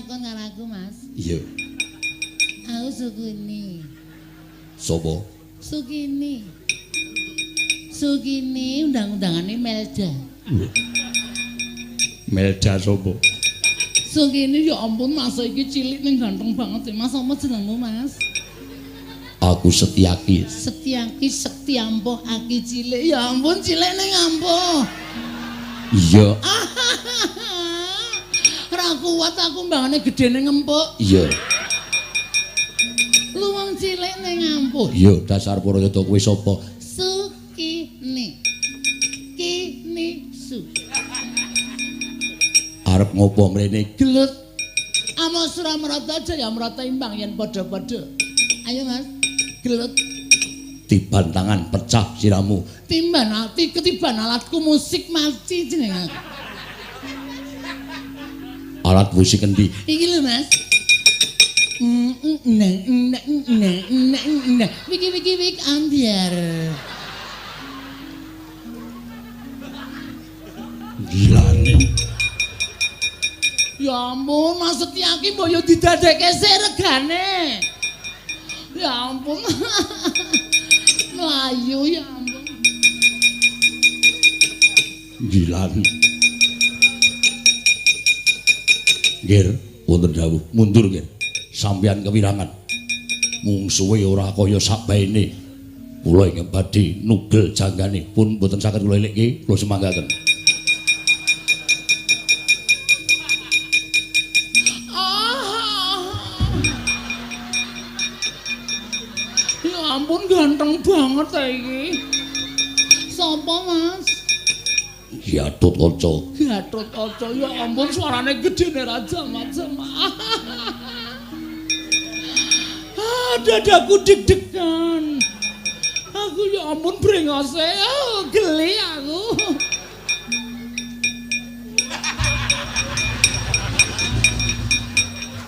takon karo aku, Mas. Iya. Aku Sukini. Sopo? Sukini. Sukini undang-undangane Melda. Melda sopo? Sukini ya ampun Mas iki cilik ning ganteng banget ya Mas. Apa jenengmu Mas? Aku Setyaki. Setyaki Sektiampo aki cilik. Ya ampun cilik ning ampuh. Iya. Ora kuat aku mbangane gedene ngempuk. Iya. Lu wong cilik ning ampuh. Iya, dasar Purayada kuwi sapa? Sukini. Kini su. Arep ngopo mrene? Gelut. Ama Suramrata Jaya Mrata imbang yen padha-padha. Ayo Mas. Gelut. Tiban tangan pecah siramu. Timban ati ketiban alatku musik mati jeneng. Alat musik endi? Iki lho Mas. Wiki ambiar. Gilane. Ya ampun Mas Setyaki mbok yo didadekke sik regane. Ya ampun. Melayu ya ampun. Gilane. Nggih, wonten dawuh, mundur nggih. Sampeyan kewirangan. Mungsuhe ora kaya sakbaene. Kula ingkang badhe nugel janggane pun boten saged kula elekke, kula semanggaken. Ya ampun ganteng banget ta iki. Sopo Mas? Gatut Kaca. Gatut Kaca ya ampun suarane gedene raja macam. Dadaku deg-degan. Aku ya ampun brengose, geli aku.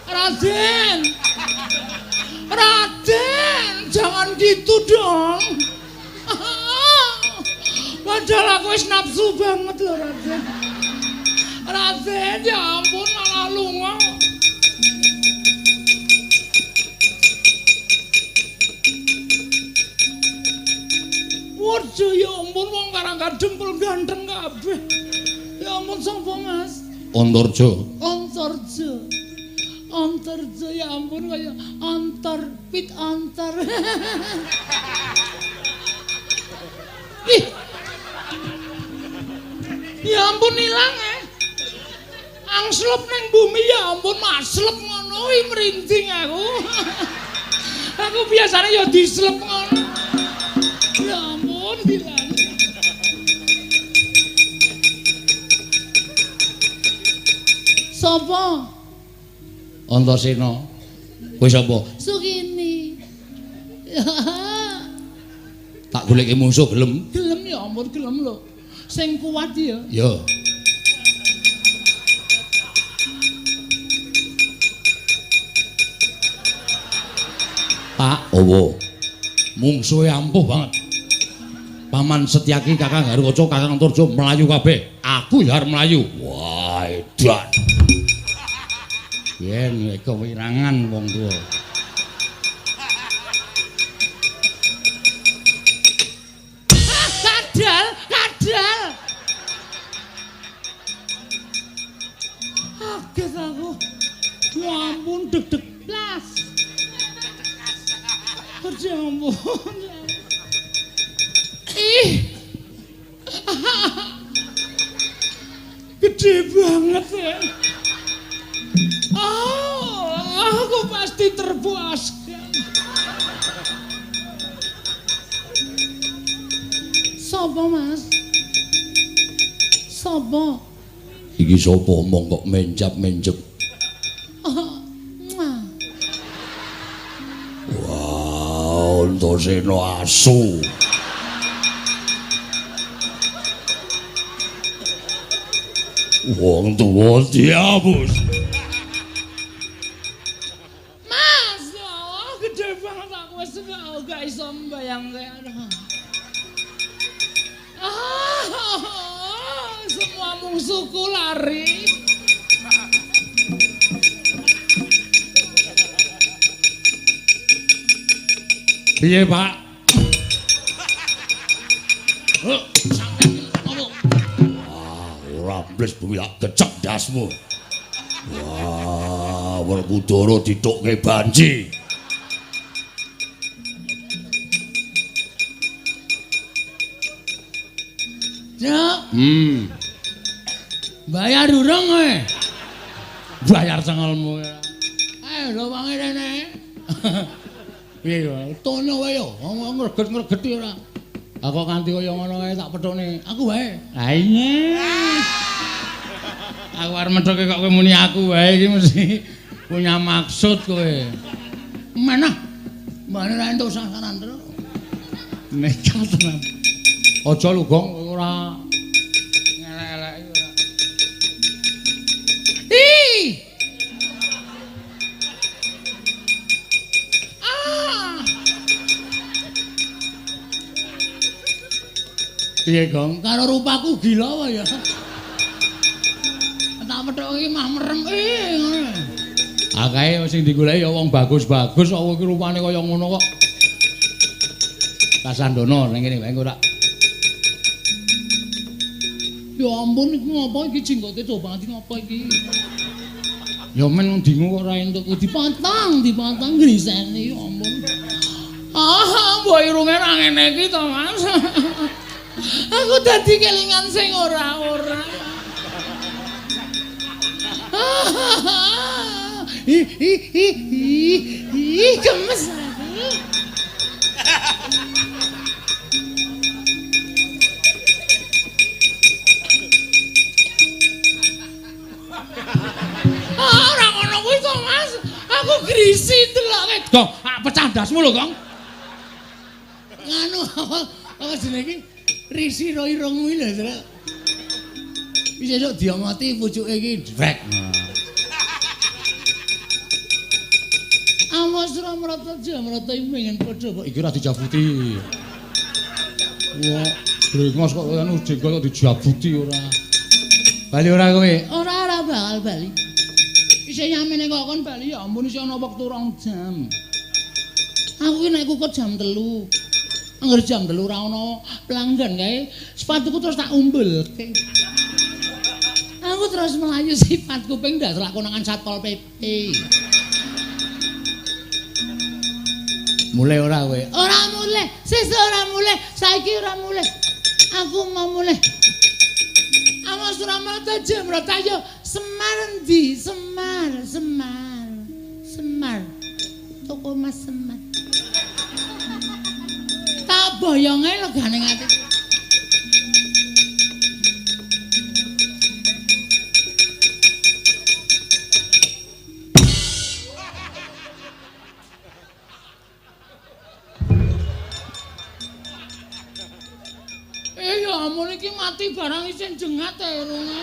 Raden. Raden, jangan gitu dong. Padahal aku wis nafsu banget loh Raden. Raden, ya ampun malah lunga. Waduh ya ampun wong Karangkadempel ganteng kabeh. Ya ampun sapa Mas? Antarja. Antarja. Antarja ya ampun kaya antar pit antar. Ih. Ya ampun ilang Angslep ning bumi ya ampun maslep ngono iki merinding aku. Aku biasanya ya dislep ngono. Ya ampun bilang. Sapa? Antasena. Kowe sapa? Sukini. Tak goleki mungsuh gelem. Gelem ya ampun gelem lho. Sing kuat ya. Ya. Pak Owo. Mungsuhe ampuh banget. Paman Setyaki Kakang Garukaca Kakang Antarja melayu kabeh. Aku ya arep melayu. Wah, edan. Yen kewirangan wong tuwa. Kadal, kadal. Kaget aku. Ya ampun deg-deg blas. Ya ampun. Ih. Gede banget ya. Oh, aku pasti terpuaskan. Sopo Mas? Sopo? Iki sapa omong kok menjap-menjep. Wow, Antasena asu. Wong tuwa diabus. Mas, oh, gede banget aku wis gak iso mbayangke. Semua mungsuhku lari. Piye, Pak? Sampeyan ngono. Wah, ora mbles bumi lak kecek dasmu. Wah, Werkudara ditukke banji. Cuk. Bayar urung kowe. Bayar cengelmu. Ayo lho wangi rene. Piye yo, tono wae yo, ngreget-ngregeti ora. Aku nganti kaya ngono kae tak pethone. Aku wae. Ha iya. Aku arep methoke kok kowe muni aku wae iki mesti punya maksud kowe. Mana? Mbane ra entuk sasaran terus. Nekat tenan. Aja lu, Gong, ora ngelek-eleki ora. Ih! Piye, Gong? Karo rupaku gila wae ya. Tak methok iki mah merem ngono. Akae sing digoleki ya wong bagus-bagus kok kowe iki rupane kaya ngono kok. Kasandono ning kene wae ora. Ya ampun iki ngopo iki jenggote coba iki ngopo iki? Ya men ndingu kok ora entuk Dipantang griseni ya ampun. Mbok irunge ra ngene iki to, Mas. Aku dadi kelingan sing ora-ora. Gemes aku. Ora ngono kuwi to, Mas. Aku grisi deloke. Gong, pecah dasmu lho, Gong. Nganu apa jenenge iki? Risi ro irungmu iki lho, Srek. Wis esuk diomoti pucuke iki drek. Awas ora mrata jamrata pengen padha kok Iki ora dijabuti. Wah, brengos kok anu jengkol kok dijabuti ora. Bali ora kowe? Ora bakal bali. Isih nyamene kok kon bali ya ampun isih ana wektu 2 jam. Aku ki nek kukut jam 3. Angger jam 3 ora ana pelanggan kae, sepatuku terus tak umbelke. Aku terus melayu sifatku ping ndas lak konangan Satpol PP. Mulai ora kowe? Ora mulai, sesuk ora mulai, saiki ora mulai. Aku mau mulai. Awas ora mata jemrot ayo Semar endi? Semar. Toko Mas Semar. Tak boyonge legane ati. Ya ampun iki mati barang isin jengat e runge.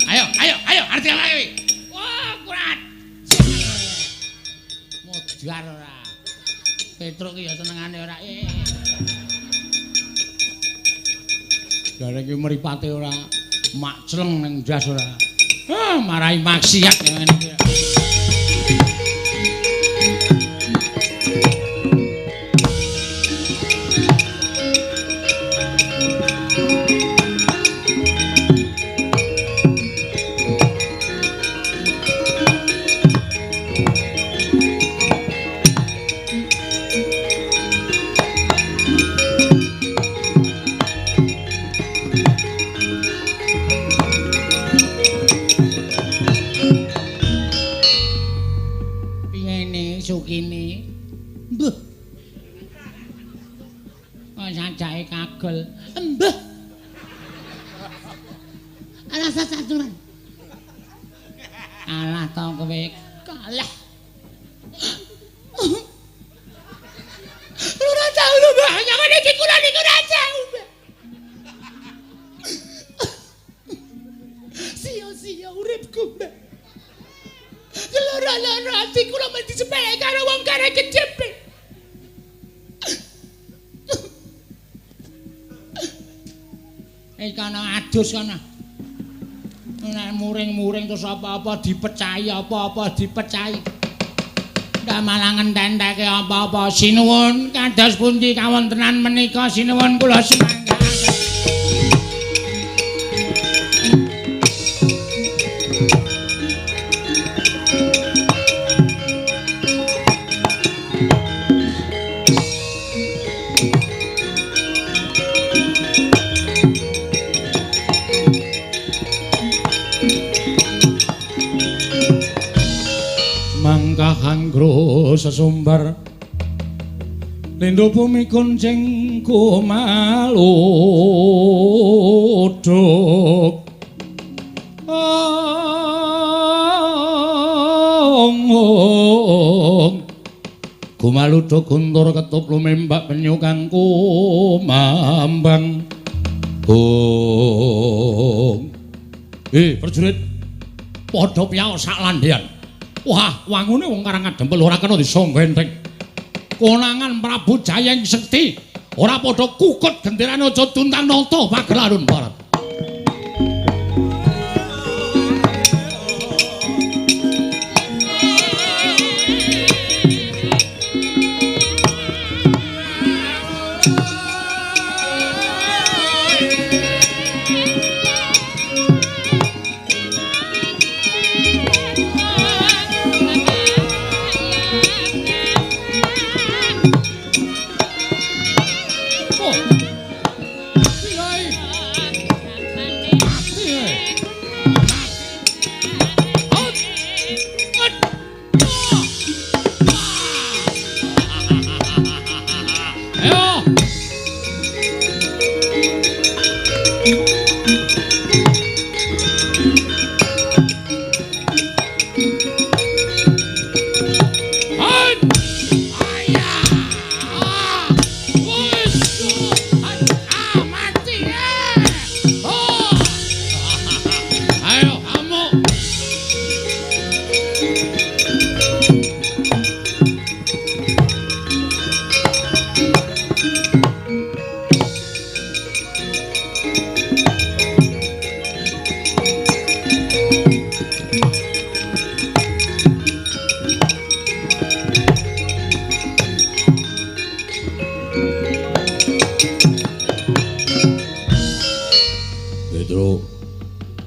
Ayo, arti apa iki? Wah, kurat. Modar ora. Petruk ki ya senengane ora. Garek iki mripate ora makcleng ning ndas ora. Marahi maksiat ngene iki. Sukine. Mbah. Kok sajake kagel. Mbah. Alah saturan. Alah to kowe kalah. Ora tau lho, Mbah. Nyangane iki kula niku ora tau, Mbah. Sia-sia uripku, Mbah. Loro-loro ati kula men disepelek karo wong karek kecepet. Kana adus kana. Nek muring-muring terus apa-apa dipecahi, apa-apa dipecahi. Ndak malah ngententeke apa-apa. Sinuwun kados pundi kawontenan menika sinuwun kula sumangga. Anggro sesumbar lindho bumi kuncing kumaluduk kumaluduk guntur ketup lumembak penyu kang kumambang prajurit padha piyaos sak landhean. Wah, wangune wong karangan dempel ora kena disombenteng. Konangan Prabu Jayeng Sekti ora padha kukut genderane aja tuntang nata pagelaran barat.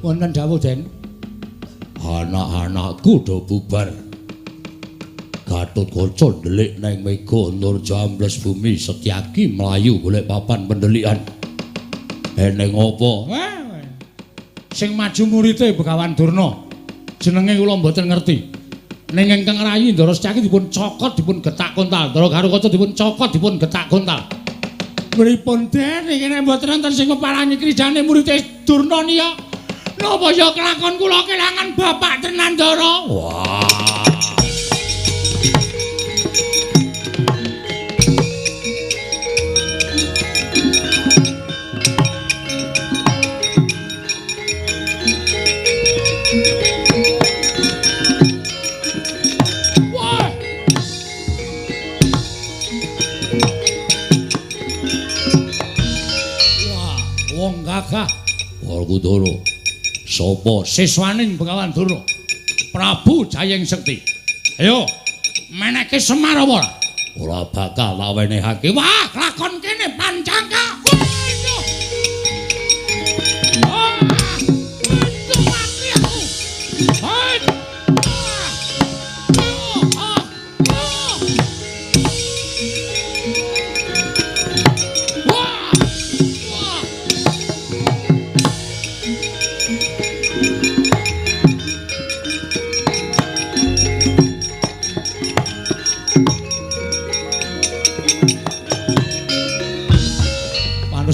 Wonten dawuh Den. Anak-anakku do bubar. Gatotkaca ndelik nang Mega Nurja ambles bumi Setyaki mlayu golek papan pendelikan. Eneng apa? Sing maju murite Begawan Durna. Jenenge kula mboten ngerti. Ning ingkang rayi Ndara Setyaki dipun cokot dipun getak kontal. Ndara Garukaca dipun cokot dipun getak kontal. Pripun Den iki nek mboten wonten sing ngeparani krijane murite Durna niya. Napa ya kelakon kula kelangan bapak tenan Ndara? Wah. Wong gagah Werkudara sapa siswaning Begawan Durna Prabu Jayeng Sekti. Ayo meneke Semar apa ora? Ora bakal tak wenehake. Wah, lakon kene pancangka.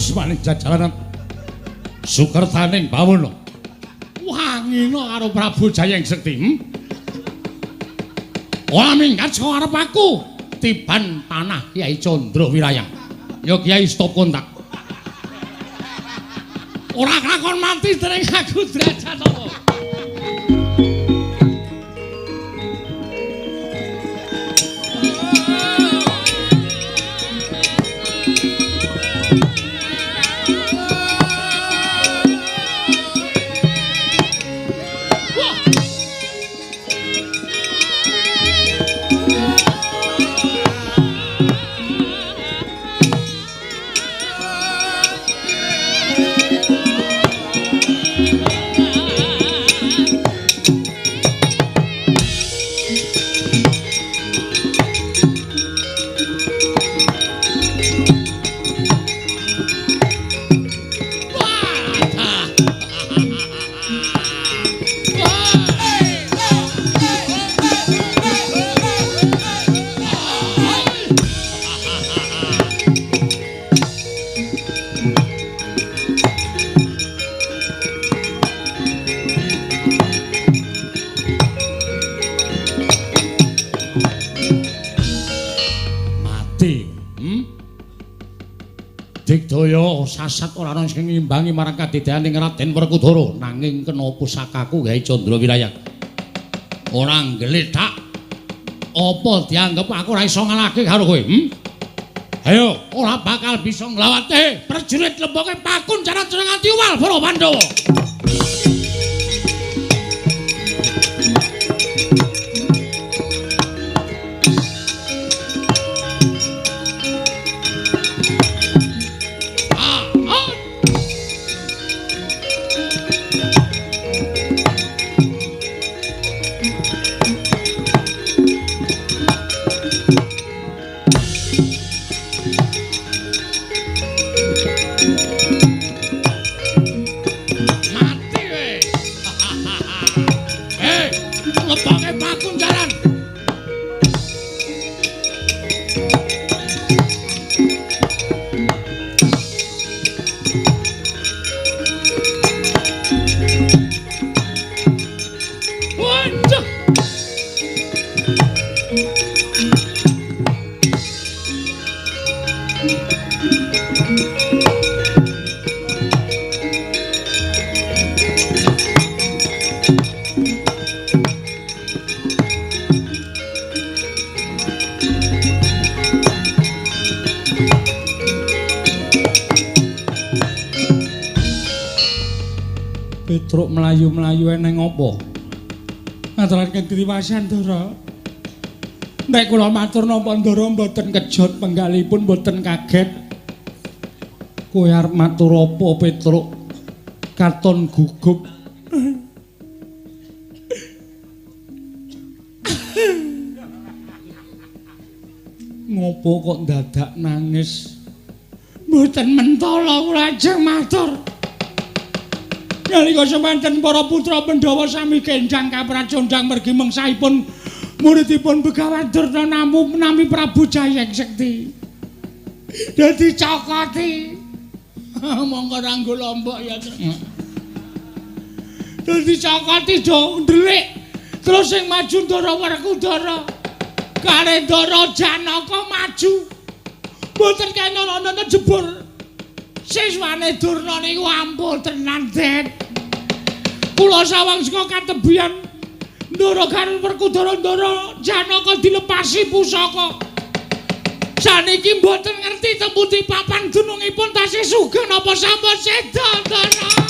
Maning jajaran Sukertaning Bawana wangina karo Prabu Jayeng Sekti. Ora minggat saka arep aku tiban panah Kyai Candra Wirayang. Ya Kyai stop kontak. Ora kakon mati dereng aku derajat apa. Daya sasat ora ana sing ngimbangi marang kadidayaning Raden Werkudara nanging kena pusakaku gawe Candrawiraya. Ora nggletak apa dianggep aku ora iso ngalahke karo kowe? Ayo, ora bakal bisa nglawate prajurit lemboke pakun cara nganti uwal para Pandhawa. Petruk melayu-melayu eneng apa? Ngaturaken driwasan Ndara. Nek kula matur napa Ndara mboten kejot penggalipun mboten kaget. Kowe arep matur apa Petruk? Katon gugup. Ngopo kok dadak nangis? Mboten mentala kula ajeng matur. Nalika semanten para putra Pandhawa sami kendhang kapracondhang mergi mengsahipun muridipun Begawan Durna nami Prabu Jayeng Sekti. Dadi cokoti. Monggo ranggo lombok ya. Dadi cokoti do ndelik. Terus sing maju Ndara Werkudara. Kare Ndara Janaka maju. Mboten kena jebur. Siswane Durna niku ampun tenan, Den. Kula sawang saka katebian Ndara karo Werkudara Ndara Janaka dilepasi pusaka. Saniki mboten ngerti temputi papan gunungipun tasih sugih napa sampun seda, Ndara.